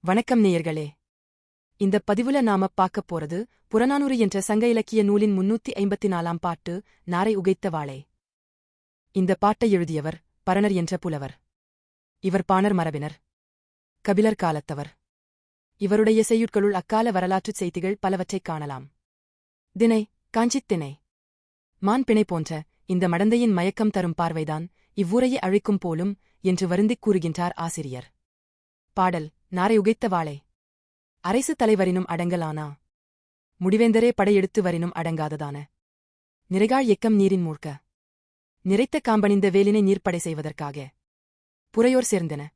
வணக்கம் நேயர்களே. இந்தப் பதிவுல நாம பார்க்கப் போறது புறநானூறு என்ற சங்க இலக்கிய நூலின் 354ஆம் பாட்டு நாரை உகைத்த வாளே. இந்த பாட்டை எழுதியவர் பரணர் என்ற புலவர். இவர் பாணர் மரபினர். கபிலர் காலத்தவர். இவருடைய செய்யுட்களுள் அக்கால வரலாற்றுச் செய்திகள் பலவற்றைக் காணலாம். தினை காஞ்சித் திணை மான் பிணை போன்ற இந்த மடந்தையின் மயக்கம் தரும் பார்வைதான் இவ்வூரையே அழிக்கும் போலும் என்று வருந்திக் கூறுகின்றார் ஆசிரியர். பாடல் நாரை உகைத்த வாளே. அரசு தலைவரினும் அடங்கலானா முடிவேந்தரே படையெடுத்து வரினும் அடங்காததான நிறைகாள் எக்கம் நீரின் மூழ்க நிறைத்த காம்பணிந்த வேலினை நீர்ப்படை செய்வதற்காக புறையோர் சேர்ந்தன.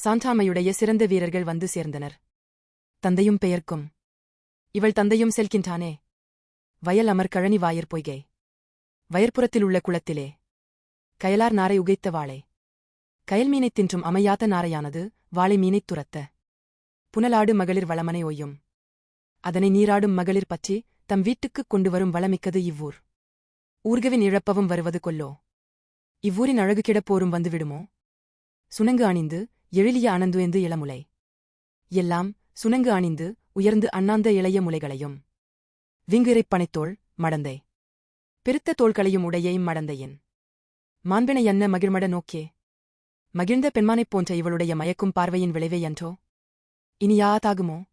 சான்றாமையுடைய சிறந்த வீரர்கள் வந்து சேர்ந்தனர். தந்தையும் பெயர்க்கும் இவள் தந்தையும் செல்கின்றானே வயல் அமர் கழனி வாயர் பொய்கை வயற்புறத்திலுள்ள குளத்திலே கயலார் நாரை உகைத்த வாளே. கயல் மீனைத் தின்றும் அமையாத நாரையானது வாளை மீனைத் துரத்த புனலாடு மகளிர் வளமனை ஒய்யும் அதனை நீராடும் மகளிர் பற்றி தம் வீட்டுக்குக் கொண்டு வரும் வளமிக்கது இவ்வூர். ஊர்கவின் இழப்பவும் வருவது கொல்லோ. இவ்வூரின் அழகு கிடப்போரும் வந்துவிடுமோ. சுணங்கு அணிந்து எழிலிய அனந்துயர்ந்து இளமுலை எல்லாம் சுணங்கு அணிந்து உயர்ந்து அண்ணாந்த இளைய முலைகளையும் விங்குரைப் பனைத்தோள் மடந்தை பெருத்த தோள்களையும் உடைய இம்மடந்தையின் மாண்பினை என்ன மகிழ்மட நோக்கே. மகிழ்ந்த பெண்மானைப் போன்ற இவளுடைய மயக்கும் பார்வையின் விளைவே என்றோ இனி யாதாகுமோ.